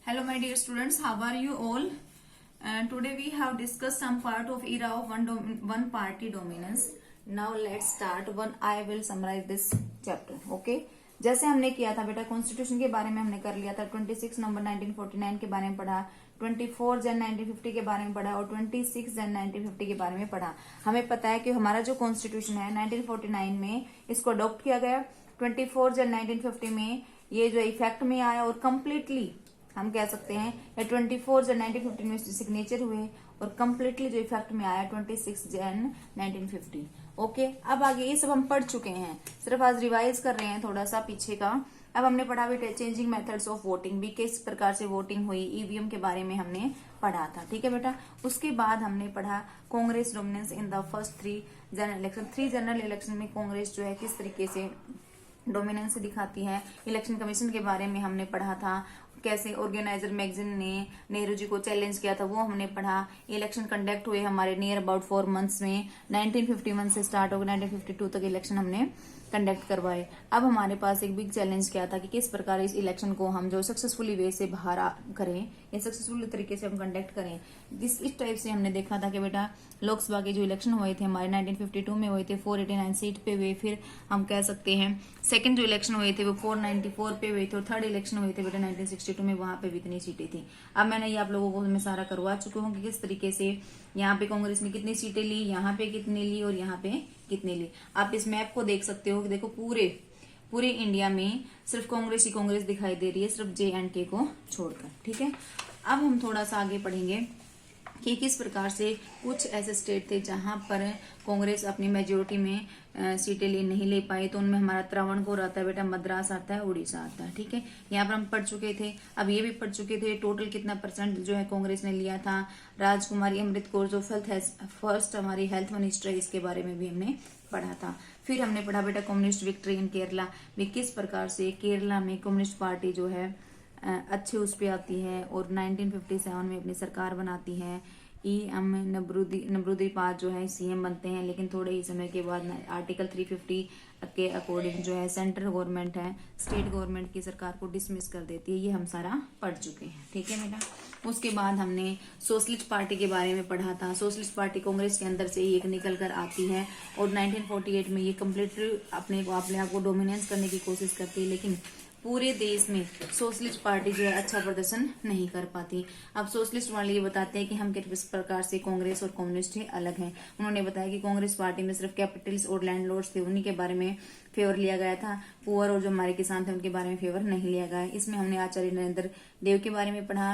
Hello my dear students, how are you all? Today we have discussed some part of era of one party dominance. Now let's start. I will summarize this chapter. Okay? जैसे हमने किया था बेटा, constitution के बारे में हमने कर लिया था, 26 नवंबर 1949 के बारे में पढ़ा, 24 जन 1950 के बारे में पढ़ा और 26 जन 1950 के बारे में पढ़ा। हमें पता है कि हमारा जो कॉन्स्टिट्यूशन है 1949 में इसको अडॉप्ट किया गया, 24 जन 1950 में ये जो इफेक्ट में आया और कम्प्लीटली हम कह सकते हैं 24 जन 1950 में सिग्नेचर हुए और कम्प्लीटली जो इफेक्ट में आया 26 जन 1950। ओके, अब आगे ये सब हम पढ़ चुके हैं, सिर्फ आज रिवाइज कर रहे हैं थोड़ा सा पीछे का। अब हमने पढ़ा बेटा चेंजिंग मेथड्स ऑफ वोटिंग, भी किस प्रकार से वोटिंग हुई, ईवीएम के बारे में हमने पढ़ा था। ठीक है बेटा, उसके बाद हमने पढ़ा Congress dominance in the first 3 general election. 3 general election में कांग्रेस जो है किस तरीके से डोमिनेंस दिखाती है। इलेक्शन कमीशन के बारे में हमने पढ़ा था, कैसे ऑर्गेनाइजर मैगजीन ने नेहरू जी को चैलेंज किया था, वो हमने पढ़ा। इलेक्शन कंडक्ट हुए हमारे नियर अबाउट 4 मंथ्स में, 1951 से स्टार्ट होकर 1952 तक इलेक्शन हमने कंडक्ट करवाए। अब हमारे पास एक बिग चैलेंज क्या था कि किस प्रकार इस इलेक्शन को हम जो सक्सेसफुली वे से बाहर करें या सक्सेसफुल तरीके से हम कंडक्ट करें। इस टाइप से हमने देखा था कि बेटा लोकसभा के जो इलेक्शन हुए थे हमारे 1952 में हुए थे, 489 सीट पे हुए। फिर हम कह सकते हैं सेकंड जो इलेक्शन हुए थे वो 494 पे हुए थे और थर्ड इलेक्शन हुए थे बेटा 1962 में, वहां पे भी इतनी सीटें थी। अब मैंने ये आप लोगों को मैं सारा करवा चुकी हूँ कि किस तरीके से यहाँ पे कांग्रेस ने कितनी सीटें ली, यहाँ पे कितनी ली और यहाँ पे कितनी ली। आप इस मैप को देख सकते हो कि देखो पूरे इंडिया में सिर्फ कांग्रेस ही कांग्रेस दिखाई दे रही है, सिर्फ J&K को छोड़कर। ठीक है, अब हम थोड़ा सा आगे पढ़ेंगे कि किस प्रकार से कुछ ऐसे स्टेट थे जहां पर कांग्रेस अपनी मेजोरिटी में सीटें नहीं ले पाई। तो उनमें हमारा त्रावणकोर आता है बेटा, मद्रास आता है, उड़ीसा आता है। ठीक है, यहाँ पर हम पढ़ चुके थे, अब ये भी पढ़ चुके थे टोटल कितना परसेंट जो है कांग्रेस ने लिया था। राजकुमारी अमृत कौर जो फर्स्ट हमारी हेल्थ मिनिस्टर है, इसके बारे में भी हमने पढ़ा था। फिर हमने पढ़ा बेटा कम्युनिस्ट विक्ट्री इन केरला भी, किस प्रकार से केरला में कम्युनिस्ट पार्टी जो है अच्छे उस पे आती है और 1957 में अपनी सरकार बनाती है। E.M. नबरुदीपाद जो है सीएम बनते हैं, लेकिन थोड़े ही समय के बाद आर्टिकल 350 के अकॉर्डिंग जो है सेंट्रल गवर्नमेंट है स्टेट गवर्नमेंट की सरकार को डिसमिस कर देती है। ये हम सारा पढ़ चुके हैं। ठीक है बेटा, उसके बाद हमने सोशलिस्ट पार्टी के बारे में पढ़ा था। सोशलिस्ट पार्टी कांग्रेस के अंदर से ही एक निकल कर आती है और 1948 में ये कम्प्लीटली अपने आप को डोमिनेंस करने की कोशिश करती है, लेकिन पूरे देश में सोशलिस्ट पार्टी जो है अच्छा प्रदर्शन नहीं कर पाती। अब सोशलिस्ट वाले ये बताते हैं कि हम किस प्रकार से कांग्रेस और कम्युनिस्ट अलग हैं। उन्होंने बताया कि कांग्रेस पार्टी में सिर्फ कैपिटल्स और लैंडलॉर्ड्स थे, उन्हीं के बारे में फेवर लिया गया था। पुअर और जो हमारे किसान थे उनके बारे में फेवर नहीं लिया गया। इसमें हमने आचार्य नरेंद्र देव के बारे में पढ़ा,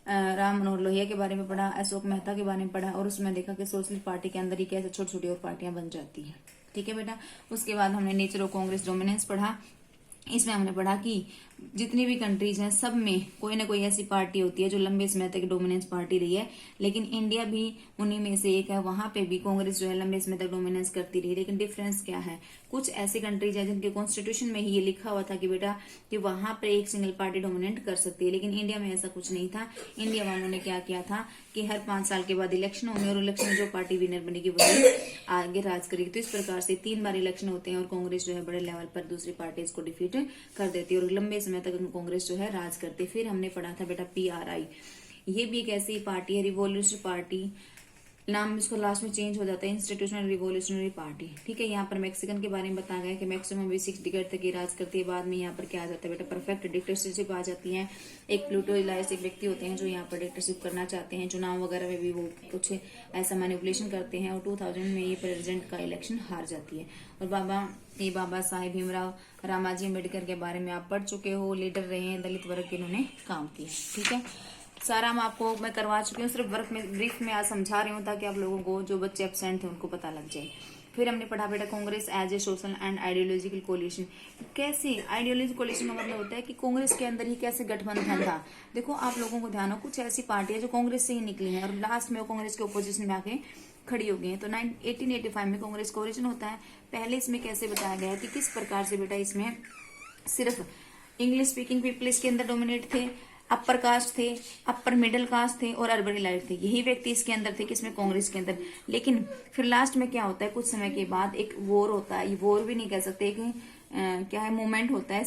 राम मनोहर लोहिया के बारे में पढ़ा, अशोक मेहता के बारे में पढ़ा और उसमें देखा कि सोशलिस्ट पार्टी के अंदर ही कैसे छोटी छोटी और पार्टियां बन जाती है। ठीक है बेटा, उसके बाद हमने नेचर ऑफ कांग्रेस डोमिनेंस पढ़ा। इसमें हमने पढ़ा कि जितनी भी कंट्रीज हैं सब में कोई ना कोई ऐसी पार्टी होती है जो लंबे समय तक डोमिनेंस पार्टी रही है, लेकिन इंडिया भी उन्हीं में से एक है। वहां पे भी कांग्रेस जो है लंबे समय तक डोमिनेंस करती रही, लेकिन डिफरेंस क्या है, कुछ ऐसी कंट्रीज हैं जिनके कॉन्स्टिट्यूशन में ही ये लिखा हुआ था कि बेटा कि वहां पर एक सिंगल पार्टी डोमिनेट कर सकती है, लेकिन इंडिया में ऐसा कुछ नहीं था। इंडिया वालों ने क्या किया था कि हर 5 साल के बाद इलेक्शन होंगे और इलेक्शन में जो पार्टी विनर बनेगी वही आगे राज करेगी। तो इस प्रकार से 3 बार इलेक्शन होते हैं और कांग्रेस जो है बड़े लेवल पर दूसरी पार्टीज को डिफीट कर देती है और लंबे समय तक कांग्रेस जो है राज करती है। फिर हमने पढ़ा था बेटा PRI, ये भी एक ऐसी पार्टी है, रिवॉल्यूशनरी पार्टी, नाम इसको लास्ट में चेंज हो जाता है, इंस्टीट्यूशनल रिवॉल्यूशनरी पार्टी। ठीक है, यहाँ पर मैक्सिकन के बारे में बताया गया कि मैक्सिमम भी 6 डिकेड तक ही राज करती है। बाद में यहाँ पर क्या आ जाता है बेटा, परफेक्ट डिक्टेटरशिप आ जाती है। एक प्लूटो इलाइस एक व्यक्ति होते हैं जो यहाँ पर डिक्टेटरशिप करना चाहते हैं, चुनाव वगैरह में भी वो कुछ ऐसा मैनिपुलेशन करते हैं और 2000 में ये प्रेसिडेंट का इलेक्शन हार जाती है। और बाबा साहेब भीमराव रामाजी अम्बेडकर के बारे में आप पढ़ चुके हो, लीडर रहे हैं, दलित वर्ग के इन्होंने काम किया। ठीक है, सारा मैं करवा चुकी हूँ, सिर्फ वर्क में ब्रीफ में आज समझा रही हूँ ताकि आप लोगों को जो बच्चे एब्सेंट थे उनको पता लग जाए। फिर हमने पढ़ा बेटा Congress as a social and ideological coalition. कैसे आइडियोलॉजी कोलिशन का मतलब होता है कि कांग्रेस के अंदर ही कैसे गठबंधन था। देखो आप लोगों को ध्यान हो, कुछ ऐसी पार्टी है जो कांग्रेस से ही निकली है और लास्ट में वो कांग्रेस के ओपोजिशन में आके खड़ी हो गई है। तो 1885 में कांग्रेस का ओरिजिन होता है। पहले इसमें कैसे बताया गया है कि किस प्रकार से बेटा इसमें सिर्फ इंग्लिश स्पीकिंग पीपल इसके अंदर डोमिनेट थे, अपर कास्ट थे, अपर मिडिल कास्ट थे और अर्बन इलाइट थे, यही व्यक्ति इसके अंदर थे किसमें, कांग्रेस के अंदर। लेकिन फिर लास्ट में क्या होता है, कुछ समय के बाद एक वॉर होता है, ये वॉर भी नहीं कह सकते, क्या है, मूवमेंट होता है,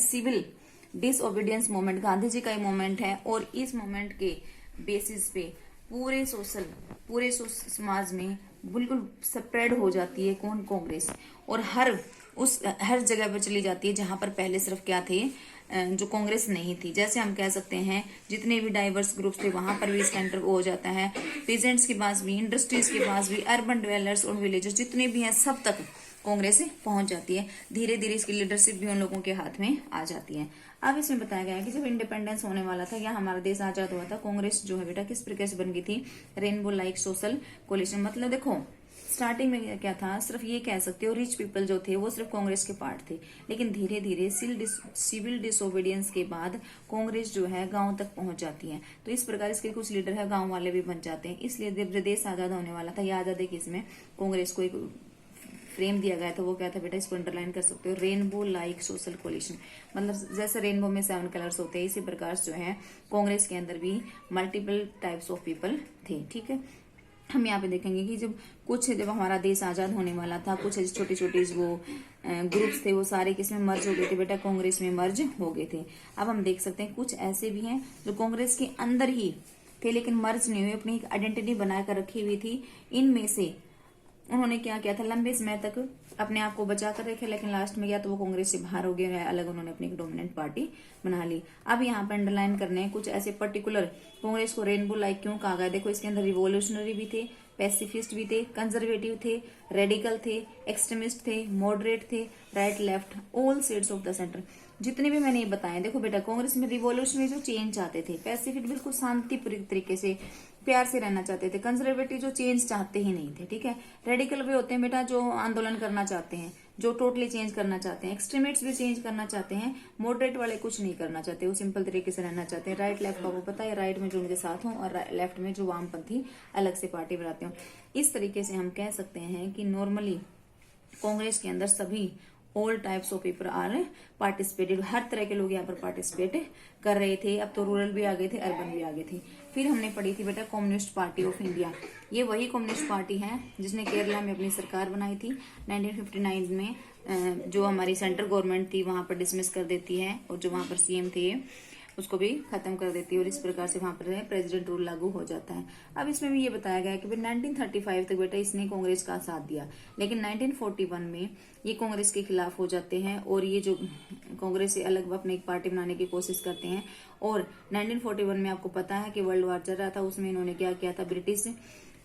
डिसओबीडियंस मूवमेंट गांधी जी का ही मूवमेंट है, और इस मूवमेंट के बेसिस पे पूरे समाज में बिल्कुल स्प्रेड हो जाती है कौन, कांग्रेस, और हर जगह पर चली जाती है जहां पर पहले सिर्फ क्या थे, जो कांग्रेस नहीं थी। जैसे हम कह सकते हैं जितने भी डाइवर्स ग्रुप्स थे वहां पर भी इसका एंटर हो जाता है, पेजेंट्स के पास भी, इंडस्ट्रीज के पास भी, अर्बन डेवलपर्स और विलेजर्स जितने भी हैं सब तक कांग्रेस पहुंच जाती है। धीरे धीरे इसकी लीडरशिप भी उन लोगों के हाथ में आ जाती है। अब इसमें बताया गया है कि जब इंडिपेंडेंस होने वाला था या हमारा देश आजाद हुआ था, कांग्रेस जो है बेटा किस प्रकार से बन गई थी, रेनबो लाइक सोशल कोलिशन। मतलब देखो स्टार्टिंग में क्या था, सिर्फ ये कह सकते हो रिच पीपल जो थे वो सिर्फ कांग्रेस के पार्ट थे, लेकिन धीरे धीरे सिविल डिसोबीडियंस के बाद कांग्रेस जो है गांव तक पहुंच जाती है। तो इस प्रकार इसके कुछ लीडर है गांव वाले भी बन जाते हैं। इसलिए जब देश आजाद होने वाला था, या आजादी के इसमें कांग्रेस को एक फ्रेम दिया गया था, वो क्या था बेटा, इसको अंडरलाइन कर सकते हो, रेनबो लाइक सोशल कोलिशन। मतलब जैसे रेनबो में 7 कलर्स होते हैं, इसी प्रकार जो है कांग्रेस के अंदर भी मल्टीपल टाइप्स ऑफ पीपल थे। ठीक है, हम यहाँ पे देखेंगे कि जब हमारा देश आजाद होने वाला था, कुछ छोटे छोटे वो ग्रुप्स थे वो सारे किसमें मर्ज हो गए थे बेटा, कांग्रेस में मर्ज हो गए थे। अब हम देख सकते हैं कुछ ऐसे भी हैं जो कांग्रेस के अंदर ही थे लेकिन मर्ज नहीं हुए, अपनी एक आइडेंटिटी बनाकर रखी हुई थी। इनमें से उन्होंने क्या किया था, लंबे समय तक अपने आप को बचा कर रखे, लेकिन लास्ट में क्या तो वो कांग्रेस से बाहर हो गए, अलग उन्होंने अपनी एक डोमिनेंट पार्टी बना ली। अब यहाँ पर अंडरलाइन करने हैं कुछ ऐसे पर्टिकुलर कांग्रेस को रेनबो लाइक क्यों कहा गया। देखो इसके अंदर रिवोल्यूशनरी भी थे, पैसिफिस्ट भी थे, कंजर्वेटिव थे, रेडिकल थे, एक्सट्रीमिस्ट थे, मॉडरेट थे, right left, all shades of the centre. जितने भी मैंने ये बताए, देखो बेटा कांग्रेस में रिवोल्यूशनरी जो चेंज चाहते थे, पैसिफिक बिल्कुल शांतिपूर्ण तरीके से प्यार से रहना चाहते थे, कंजर्वेटिव जो चेंज चाहते ही नहीं थे। ठीक है, रेडिकल वे होते हैं बेटा जो आंदोलन करना चाहते हैं, जो टोटली चेंज करना चाहते हैं, एक्सट्रीमिस्ट भी चेंज करना चाहते हैं, मॉडरेट वाले कुछ नहीं करना चाहते, वो सिंपल तरीके से रहना चाहते हैं। राइट लेफ्ट का वो पता है, राइट में जो उनके साथ हो और लेफ्ट में जो वामपंथी अलग से पार्टी बनाते हो। इस तरीके से हम कह सकते हैं कि नॉर्मली कांग्रेस के अंदर सभी all types of people are participated, हर तरह के लोग यहाँ पर पार्टिसिपेट कर रहे थे। अब तो रूरल भी आ गए थे, अर्बन भी आ गए थे। फिर हमने पढ़ी थी बेटा कम्युनिस्ट पार्टी ऑफ इंडिया। ये वही कम्युनिस्ट पार्टी है जिसने केरला में अपनी सरकार बनाई थी 1959 में। जो हमारी सेंट्रल गवर्नमेंट थी वहां पर डिसमिस कर देती है, और जो वहां पर सीएम थे उसको भी खत्म कर देती है, और इस प्रकार से वहां पर प्रेसिडेंट रूल लागू हो जाता है। अब इसमें भी ये बताया गया है कि 1935 तक बेटा इसने कांग्रेस का साथ दिया, लेकिन 1941 में ये कांग्रेस के खिलाफ हो जाते हैं, और ये जो कांग्रेस से अलग अपने एक पार्टी बनाने की कोशिश करते हैं। और 1941 में आपको पता है कि वर्ल्ड वॉर चल रहा था, उसमें इन्होंने क्या किया था, ब्रिटिश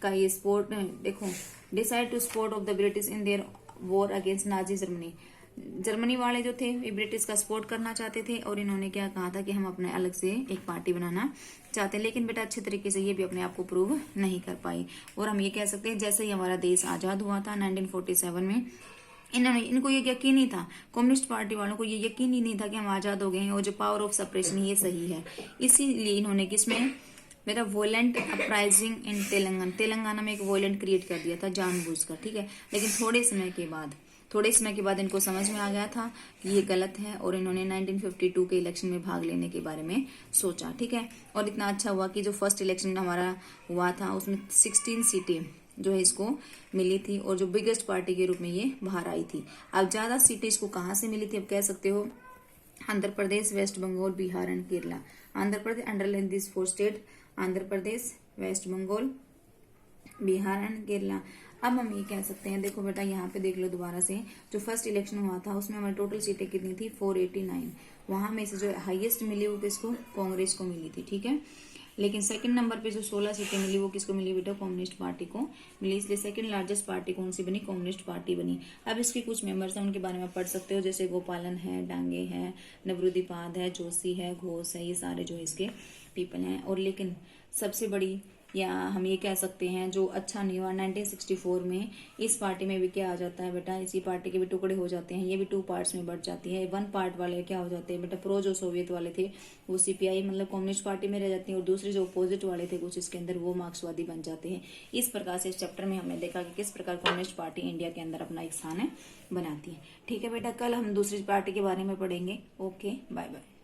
का ये सपोर्ट, देखो decide to support of the British in their war against Nazi Germany. Germany वाले जो थे ये ब्रिटिश का सपोर्ट करना चाहते थे, और इन्होंने क्या कहा था कि हम अपने अलग से एक पार्टी बनाना चाहते हैं, लेकिन बेटा अच्छे तरीके से ये भी अपने आप को प्रूव नहीं कर पाई। और हम ये कह सकते हैं जैसे ही हमारा देश आजाद हुआ था 1947 में, इनको ये यकीन नहीं था, कम्युनिस्ट पार्टी वालों को ये यकीन ही नहीं था कि हम आजाद हो गए हैं, और जो पावर ऑफ सप्रेशन ये सही है। इसीलिए इन्होंने किसमें मेरा वॉयलेंट अपराइजिंग इन तेलंगाना में एक वॉयलेंट क्रिएट कर दिया था जानबूझकर। ठीक है, लेकिन थोड़े समय के बाद इनको समझ में आ गया था कि ये गलत है, और इन्होंने 1952 के इलेक्शन में भाग लेने के बारे में सोचा। ठीक है, और इतना अच्छा हुआ कि जो फर्स्ट इलेक्शन हमारा हुआ था उसमें 16 सीटें जो है इसको मिली थी, और जो बिगेस्ट पार्टी के रूप में ये बाहर आई थी। अब ज्यादा सीटें इसको कहाँ से मिली थी, अब कह सकते हो Andhra Pradesh, West Bengal, Bihar and Kerala. Andhra Pradesh, underline this 4 state, Andhra Pradesh, West Bengal, Bihar and Kerala. अब हम ये कह सकते हैं, देखो बेटा यहाँ पे देख लो दोबारा से, जो फर्स्ट इलेक्शन हुआ था उसमें हमारी टोटल सीटें कितनी थी, 489। वहां में से जो हाईएस्ट मिली वो किसको, कांग्रेस को मिली थी। ठीक है, लेकिन सेकंड नंबर पे जो 16 सीटें मिली वो किसको मिली बेटा, कम्युनिस्ट पार्टी को मिली। इसलिए सेकंड लार्जेस्ट पार्टी कौन सी बनी, कम्युनिस्ट पार्टी बनी। अब इसके कुछ मेंबर्स हैं उनके बारे में पढ़ सकते हो, जैसे गोपालन है, डांगे है, नवरुदिपाद है, जोशी है, घोष है, ये सारे जो इसके पीपल हैं। और लेकिन सबसे बड़ी या हम ये कह सकते हैं जो अच्छा नहीं हुआ 1964 में, इस पार्टी में भी क्या आ जाता है बेटा, इसी पार्टी के भी टुकड़े हो जाते हैं, ये भी 2 पार्ट्स में बढ़ जाती है। 1 पार्ट वाले क्या हो जाते हैं बेटा, प्रो जो सोवियत वाले थे वो सीपीआई मतलब कम्युनिस्ट पार्टी में रह जाती है, और दूसरे जो अपोजिट वाले थे कुछ इसके अंदर वो मार्क्सवादी बन जाते हैं। इस प्रकार से इस चैप्टर में हमने देखा कि किस प्रकार कम्युनिस्ट पार्टी इंडिया के अंदर अपना एक स्थान बनाती है। ठीक है बेटा, कल हम दूसरी पार्टी के बारे में पढ़ेंगे। Okay, bye bye.